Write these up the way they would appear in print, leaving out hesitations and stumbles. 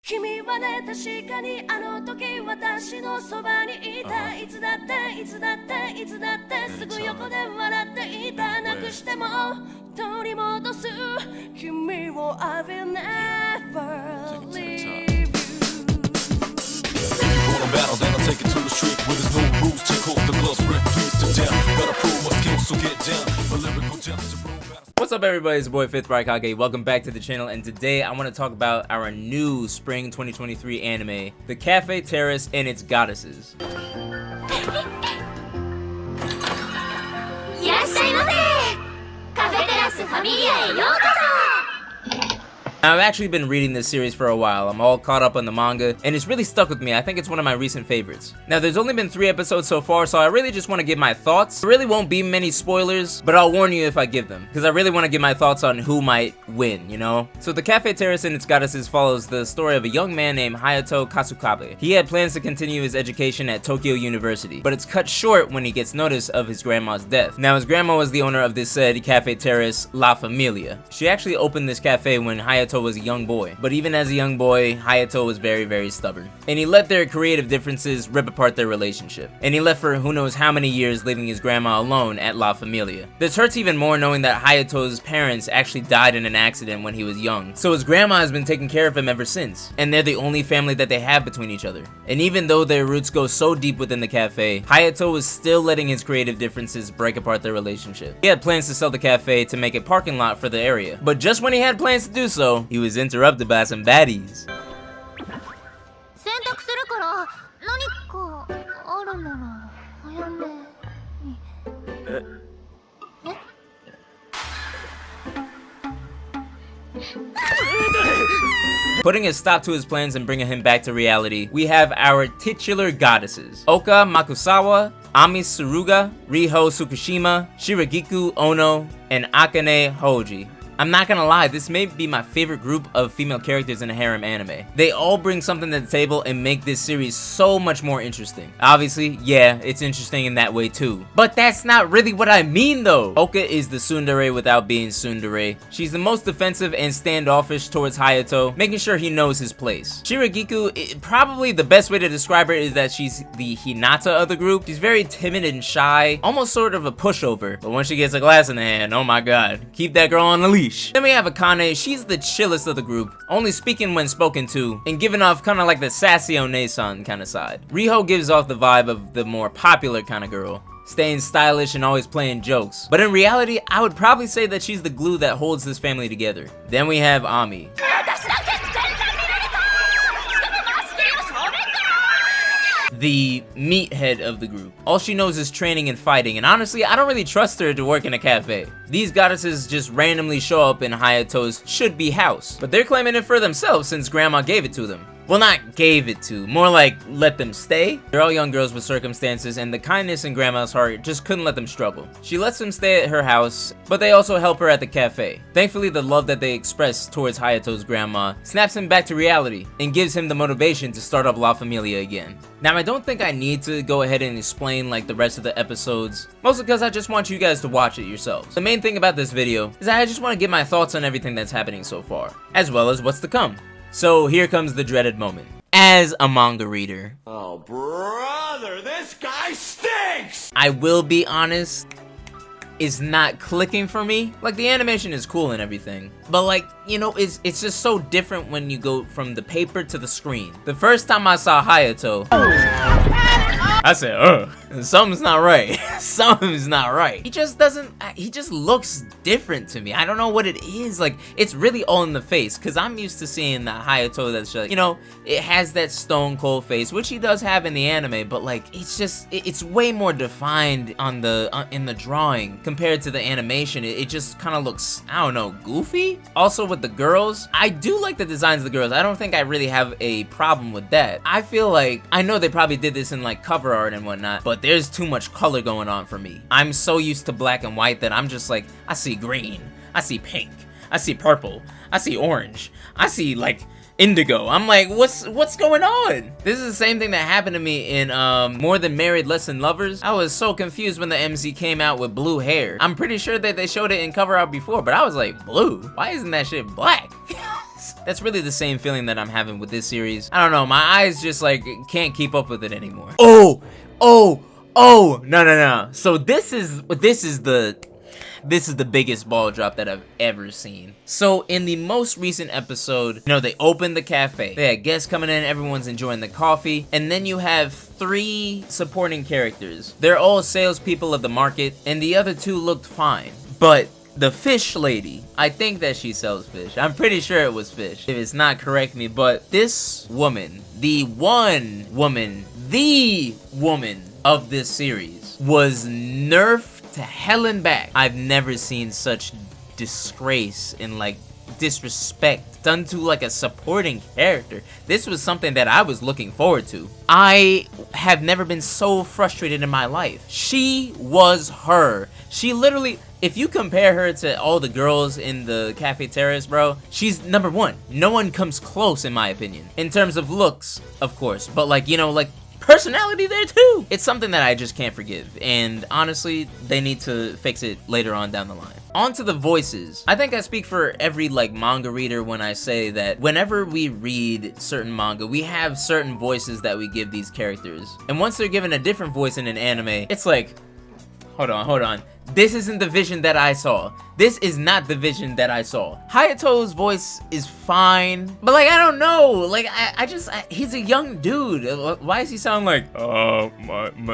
君はね確かにあの時私のそばにいたいつだっていつだっていつだってすぐ横で笑っていたなくしても取り戻す君を I will never leave you Battle, then I'll take it to the street where there's no rules. Take off the gloves, break dreams to down. Gotta prove my skills, so get down. A lyrical jump is a room battle. What's up, everybody? It's your boy Fifth Raikage. Welcome back to the channel, and today I want to talk about our new spring 2023 anime, The Cafe Terrace and Its Goddesses. Now, I've actually been reading this series for a while. I'm all caught up on the manga, and it's really stuck with me. I think it's one of my recent favorites. Now, there's only been 3 episodes so far, so I really just want to give my thoughts. There really won't be many spoilers, but I'll warn you if I give them, because I really want to give my thoughts on who might win, you know? So, The Cafe Terrace and Its Goddesses follows the story of a young man named Hayato Kasukabe. He had plans to continue his education at Tokyo University, but it's cut short when he gets notice of his grandma's death. Now, his grandma was the owner of this said Cafe Terrace, La Familia. She actually opened this cafe when Hayato was a young boy, but even as a young boy, Hayato was very stubborn, and he let their creative differences rip apart their relationship, and he left for who knows how many years, leaving his grandma alone at La Familia. This hurts even more knowing that Hayato's parents actually died in an accident when he was young, so his grandma has been taking care of him ever since, and they're the only family that they have between each other. And even though their roots go so deep within the cafe, Hayato was still letting his creative differences break apart their relationship. He had plans to sell the cafe to make a parking lot for the area, but just when he had plans to do so, he was interrupted by some baddies. Putting a stop to his plans and bringing him back to reality, we have our titular goddesses: Oka Makusawa, Ami Suruga, Riho Tsukushima, Shiragiku Ono, and Akane Hoji. I'm not gonna lie, this may be my favorite group of female characters in a harem anime. They all bring something to the table and make this series so much more interesting. Obviously, yeah, it's interesting in that way too. But that's not really what I mean though! Oka is the tsundere without being tsundere. She's the most defensive and standoffish towards Hayato, making sure he knows his place. Shiragiku, probably the best way to describe her is that she's the Hinata of the group. She's very timid and shy, almost sort of a pushover. But once she gets a glass in the hand, oh my god, keep that girl on the leash. Then we have Akane. She's the chillest of the group, only speaking when spoken to, and giving off kind of like the sassy One-san kind of side. Riho gives off the vibe of the more popular kind of girl, staying stylish and always playing jokes. But in reality, I would probably say that she's the glue that holds this family together. Then we have Ami. The meathead of the group. All she knows is training and fighting, and honestly, I don't really trust her to work in a cafe. These goddesses just randomly show up in Hayato's should-be house, but they're claiming it for themselves since grandma gave it to them. Well, not gave it to, more like let them stay. They're all young girls with circumstances, and the kindness in grandma's heart just couldn't let them struggle. She lets them stay at her house, but they also help her at the cafe. Thankfully, the love that they express towards Hayato's grandma snaps him back to reality and gives him the motivation to start up La Familia again. Now, I don't think I need to go ahead and explain like the rest of the episodes, mostly because I just want you guys to watch it yourselves. The main thing about this video is that I just want to get my thoughts on everything that's happening so far, as well as what's to come. So here comes the dreaded moment. As a manga reader, oh brother, this guy stinks! I will be honest, it's not clicking for me. Like, the animation is cool and everything, but like, you know, it's just so different when you go from the paper to the screen. The first time I saw Hayato, I said, something's not right. Something's not right. He just looks different to me. I don't know what it is. Like, it's really all in the face, because I'm used to seeing the Hayato that's just, you know, it has that stone cold face, which he does have in the anime, but like, it's way more defined on the in the drawing compared to the animation. It just kind of looks, I don't know, goofy. Also with the girls, I do like the designs of the girls. I don't think I really have a problem with that. I feel like, I know they probably did this in like cover art and whatnot, but there's too much color going on for me. I'm so used to black and white that I'm just like, I see green, I see pink, I see purple, I see orange, I see like indigo. I'm like, what's going on? This is the same thing that happened to me in More Than Married, Less Than Lovers. I was so confused when the MC came out with blue hair. I'm pretty sure that they showed it in cover art before, but I was like, blue? Why isn't that shit black? That's really the same feeling that I'm having with this series. I don't know, my eyes just like can't keep up with it anymore. Oh, no. So this is the biggest ball drop that I've ever seen. So in the most recent episode, you know, they opened the cafe. They had guests coming in, everyone's enjoying the coffee, and then you have 3 supporting characters. They're all salespeople of the market, and the other 2 looked fine. But the fish lady, I think that she sells fish. I'm pretty sure it was fish. If it's not, correct me. But this woman, the woman of this series, was nerfed to hell and back. I've never seen such disgrace and like disrespect done to like a supporting character. This was something that I was looking forward to. I have never been so frustrated in my life. She was her. She literally, if you compare her to all the girls in the Cafe Terrace, bro, she's number 1. No one comes close in my opinion. In terms of looks, of course, but like, you know, like personality there too. It's something that I just can't forgive, and honestly, they need to fix it later on down the line. On to the voices. I think I speak for every like manga reader when I say that whenever we read certain manga, we have certain voices that we give these characters. And once they're given a different voice in an anime, it's like, hold on. This isn't the vision that I saw. This is not the vision that I saw. Hayato's voice is fine, but like, I don't know. Like, he's a young dude. Why does he sound like,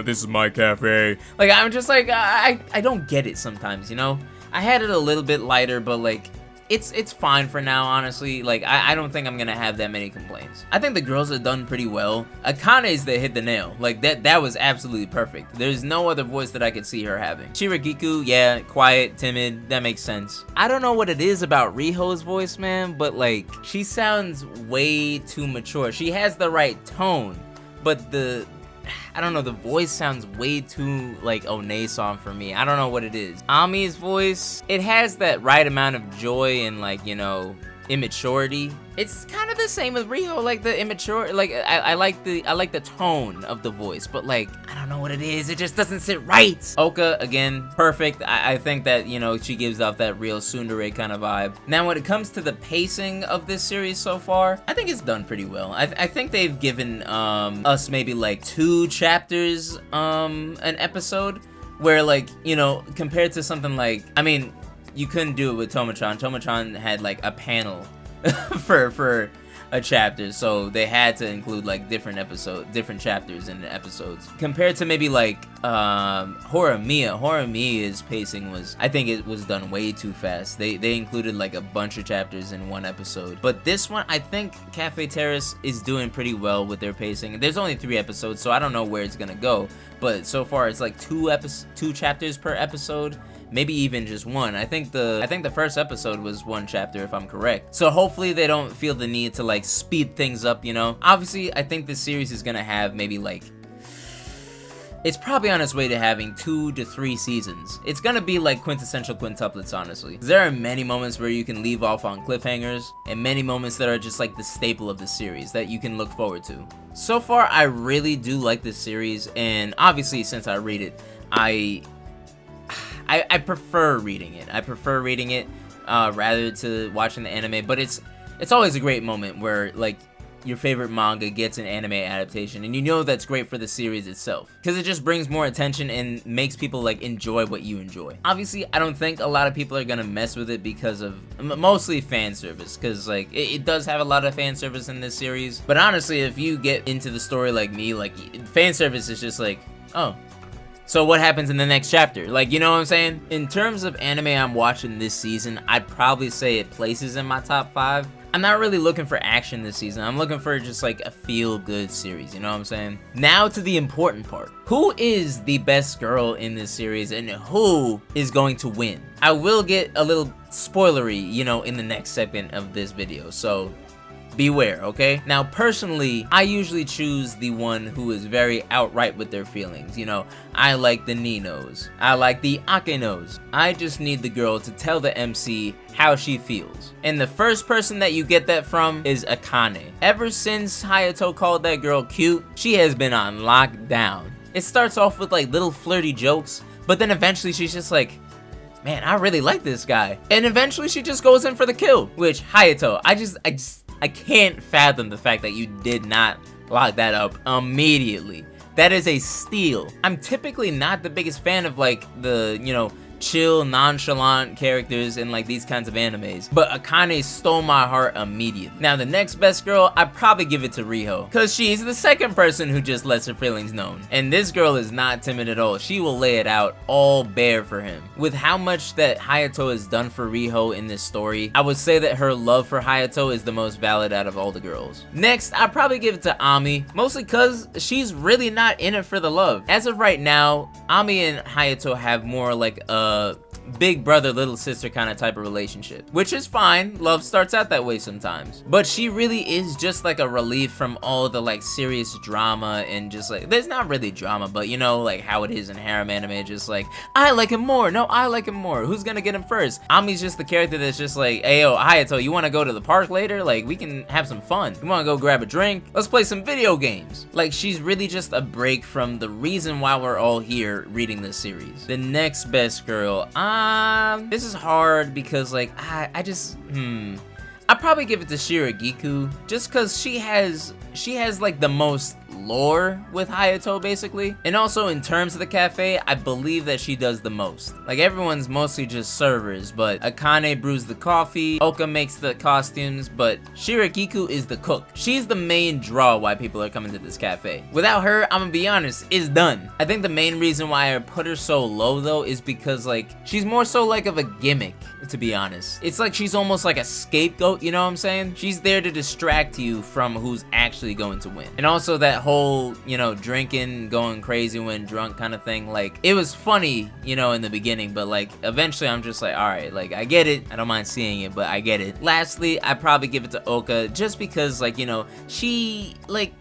this is my cafe? Like, I'm just like, I don't get it sometimes, you know? I had it a little bit lighter, but like, it's fine for now, honestly. Like, I don't think I'm gonna have that many complaints. I think the girls have done pretty well. Akane's that hit the nail. Like, that was absolutely perfect. There's no other voice that I could see her having. Shiragiku, yeah, quiet, timid, that makes sense. I don't know what it is about Riho's voice, man, but like, she sounds way too mature. She has the right tone, but I don't know, the voice sounds way too like One-san for me. I don't know what it is. Ami's voice, it has that right amount of joy and like, you know, immaturity. It's kind of the same with Riho, like the immature, like I like the tone of the voice, but like, I don't know what it is. It just doesn't sit right. Oka, again, perfect. I think that, you know, she gives off that real tsundere kind of vibe. Now, when it comes to the pacing of this series so far, I think it's done pretty well. I think they've given us maybe like 2 chapters an episode, where like, you know, compared to something like, I mean, you couldn't do it with Tomo-chan. Tomo-chan had like a panel for a chapter, so they had to include like different chapters in the episodes. Compared to maybe like Horimiya's pacing was, I think it was done way too fast. They included like a bunch of chapters in one episode. But this one, I think Cafe Terrace is doing pretty well with their pacing. There's only 3 episodes, so I don't know where it's gonna go, but so far it's like 2 chapters per episode. Maybe even just 1. I think the first episode was 1 chapter, if I'm correct. So hopefully they don't feel the need to like speed things up, you know? Obviously, I think this series is gonna have maybe like, it's probably on its way to having 2 to 3 seasons. It's gonna be like quintessential quintuplets, honestly. There are many moments where you can leave off on cliffhangers, and many moments that are just like the staple of the series that you can look forward to. So far, I really do like this series, and obviously since I read it, I prefer reading it. I prefer reading it rather to watching the anime, but it's always a great moment where like your favorite manga gets an anime adaptation, and you know that's great for the series itself, because it just brings more attention and makes people like enjoy what you enjoy. Obviously, I don't think a lot of people are gonna mess with it because of mostly fan service, because like it does have a lot of fan service in this series. But honestly, if you get into the story like me, like fan service is just like, oh, so what happens in the next chapter? Like, you know what I'm saying? In terms of anime I'm watching this season, I'd probably say it places in my top 5. I'm not really looking for action this season. I'm looking for just like a feel-good series, you know what I'm saying? Now to the important part. Who is the best girl in this series, and who is going to win? I will get a little spoilery, you know, in the next segment of this video, so beware, okay? Now, personally, I usually choose the one who is very outright with their feelings. You know, I like the Ninos. I like the Akenos. I just need the girl to tell the MC how she feels. And the first person that you get that from is Akane. Ever since Hayato called that girl cute, she has been on lockdown. It starts off with like little flirty jokes, but then eventually she's just like, man, I really like this guy. And eventually she just goes in for the kill, which Hayato, I just I can't fathom the fact that you did not lock that up immediately. That is a steal. I'm typically not the biggest fan of like the, you know, chill, nonchalant characters in like these kinds of animes, but Akane stole my heart immediately. Now the next best girl, I'd probably give it to Riho, cause she's the second person who just lets her feelings known. And this girl is not timid at all. She will lay it out all bare for him. With how much that Hayato has done for Riho in this story, I would say that her love for Hayato is the most valid out of all the girls. Next, I'd probably give it to Ami, mostly cause she's really not in it for the love. As of right now, Ami and Hayato have more like a big brother, little sister kind of type of relationship, which is fine. Love starts out that way sometimes, but she really is just like a relief from all the like serious drama and just like, there's not really drama, but you know, like how it is in harem anime, just like, I like him more, no, I like him more, who's gonna get him first? Ami's just the character that's just like, hey yo, Hayato, you wanna go to the park later? Like, we can have some fun. You wanna go grab a drink? Let's play some video games. Like, she's really just a break from the reason why we're all here reading this series. The next best girl, this is hard because like I just I'd probably give it to Shiragiku just because she has like the most lore with Hayato basically, and also in terms of the cafe, I believe that she does the most. Like everyone's mostly just servers, but Akane brews the coffee, Oka makes the costumes, but Shiragiku is the cook. She's the main draw why people are coming to this cafe. Without her, I'm gonna be honest, it's done. I think the main reason why I put her so low though is because like she's more so like of a gimmick, to be honest. It's like she's almost like a scapegoat, you know what I'm saying? She's there to distract you from who's actually going to win. And also that whole, you know, drinking, going crazy when drunk kind of thing, like it was funny, you know, in the beginning, but like eventually I'm just like, all right, like I get it. I don't mind seeing it, but I get it. Lastly, I probably give it to Oka just because like, you know, she like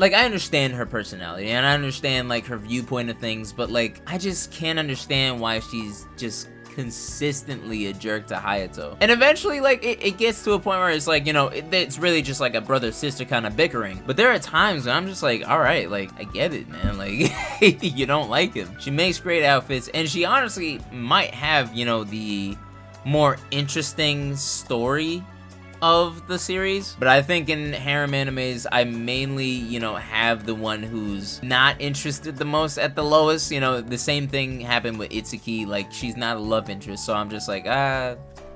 I understand her personality and I understand like her viewpoint of things, but like I just can't understand why she's just consistently a jerk to Hayato. And eventually like it gets to a point where it's like, you know, it's really just like a brother-sister kind of bickering. But there are times when I'm just like, all right, like I get it, man, like you don't like him. She makes great outfits and she honestly might have, you know, the more interesting story of the series, but I think in harem animes I mainly, you know, have the one who's not interested the most at the lowest. You know, the same thing happened with Itsuki, like she's not a love interest, so I'm just like,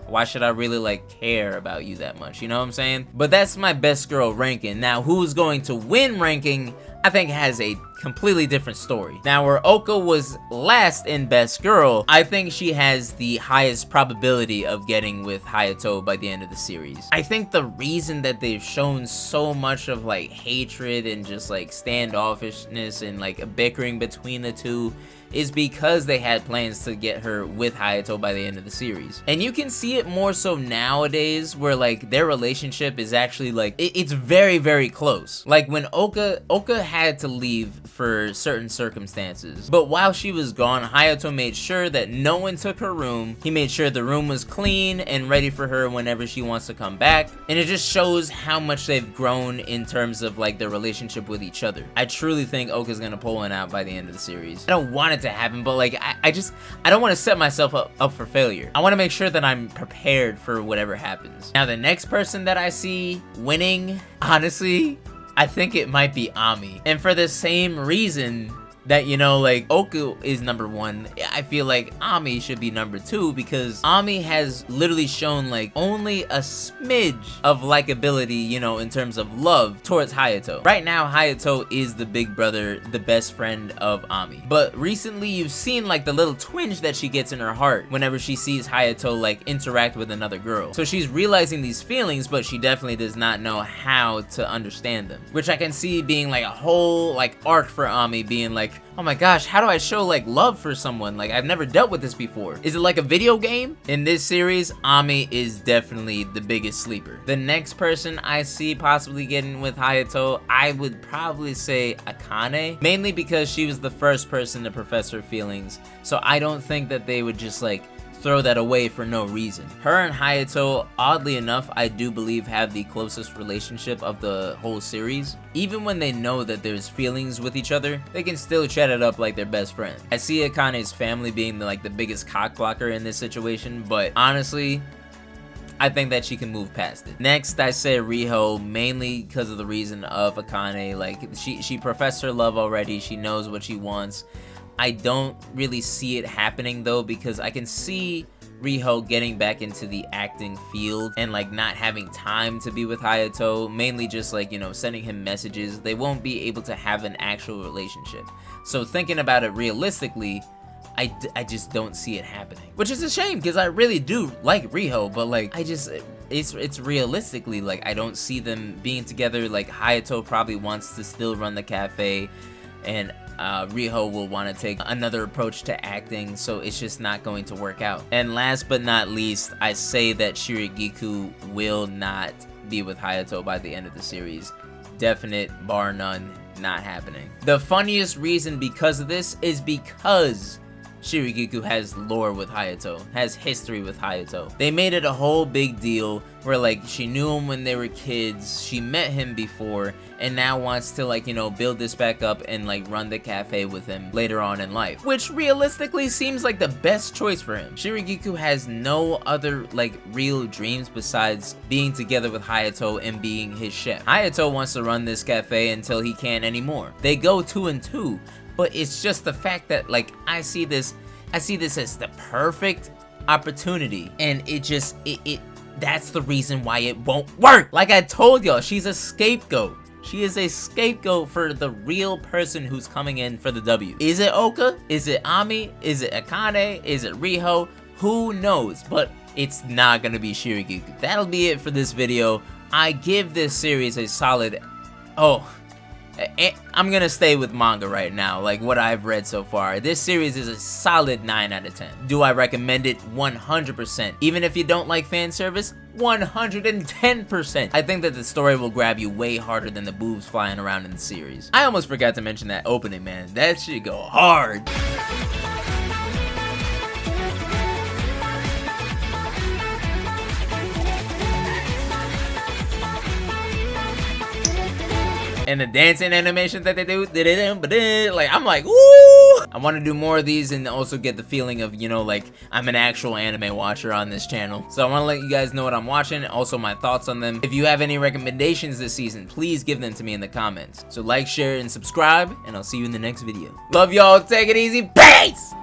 why should I really like care about you that much, you know what I'm saying? But that's my best girl ranking. Now who's going to win ranking, I think has a completely different story. Now where Oka was last in best girl, I think she has the highest probability of getting with Hayato by the end of the series. I think the reason that they've shown so much of like hatred and just like standoffishness and like a bickering between the two is because they had plans to get her with Hayato by the end of the series. And you can see it more so nowadays where like their relationship is actually like, it's very, very close. Like when Oka had to leave for certain circumstances, but while she was gone, Hayato made sure that no one took her room. He made sure the room was clean and ready for her whenever she wants to come back. And it just shows how much they've grown in terms of like their relationship with each other. I truly think Oka's gonna pull one out by the end of the series. I don't want it to happen, but like I don't want to set myself up for failure. I want to make sure that I'm prepared for whatever happens. Now the next person that I see winning, honestly, I think it might be Ami. And for the same reason that, you know, like Oka is number one, I feel like Ami should be number two because Ami has literally shown like only a smidge of likability, you know, in terms of love towards Hayato. Right now, Hayato is the big brother, the best friend of Ami. But recently you've seen like the little twinge that she gets in her heart whenever she sees Hayato like interact with another girl. So she's realizing these feelings, but she definitely does not know how to understand them. Which I can see being like a whole like arc for Ami being like, oh my gosh, how do I show like love for someone? Like I've never dealt with this before. Is it like a video game? In this series, Ami is definitely the biggest sleeper. The next person I see possibly getting with Hayato, I would probably say Akane, mainly because she was the first person to profess her feelings. So I don't think that they would just like throw that away for no reason. Her and Hayato, oddly enough, I do believe have the closest relationship of the whole series. Even when they know that there's feelings with each other, they can still chat it up like they're best friends. I see Akane's family being the biggest cock blocker in this situation, but honestly, I think that she can move past it. Next, I say Riho, mainly because of the reason of Akane. Like, she professed her love already. She knows what she wants. I don't really see it happening though, because I can see Riho getting back into the acting field and like not having time to be with Hayato, mainly just like, you know, sending him messages. They won't be able to have an actual relationship. So thinking about it realistically, I just don't see it happening, which is a shame because I really do like Riho, but like it's realistically, like, I don't see them being together. Like, Hayato probably wants to still run the cafe, and Riho will want to take another approach to acting, so it's just not going to work out. And last but not least, I say that Shirigiku will not be with Hayato by the end of the series. Definite, bar none, not happening. The funniest reason because of this is because Shirigiku has lore with Hayato, has history with Hayato. They made it a whole big deal where like she knew him when they were kids, she met him before, and now wants to like, you know, build this back up and like run the cafe with him later on in life, which realistically seems like the best choice for him. Shirigiku has no other like real dreams besides being together with Hayato and being his chef. Hayato wants to run this cafe until he can't anymore. They go 2 and 2. But it's just the fact that like I see this as the perfect opportunity, and that's the reason why it won't work. Like I told y'all, she's a scapegoat. She is a scapegoat for the real person who's coming in for the W. Is it Oka? Is it Ami? Is it Akane? Is it Riho? Who knows? But it's not gonna be Shirigiku. That'll be it for this video. I give this series a solid, I'm gonna stay with manga right now, like what I've read so far. This series is a solid 9 out of 10. Do I recommend it? 100%. Even if you don't like fan service, 110%. I think that the story will grab you way harder than the boobs flying around in the series. I almost forgot to mention that opening, man. That shit go hard. And the dancing animation that they do, like, I'm like, ooh! I want to do more of these and also get the feeling of, you know, like, I'm an actual anime watcher on this channel. So I want to let you guys know what I'm watching, also my thoughts on them. If you have any recommendations this season, please give them to me in the comments. So like, share, and subscribe, and I'll see you in the next video. Love y'all, take it easy, peace!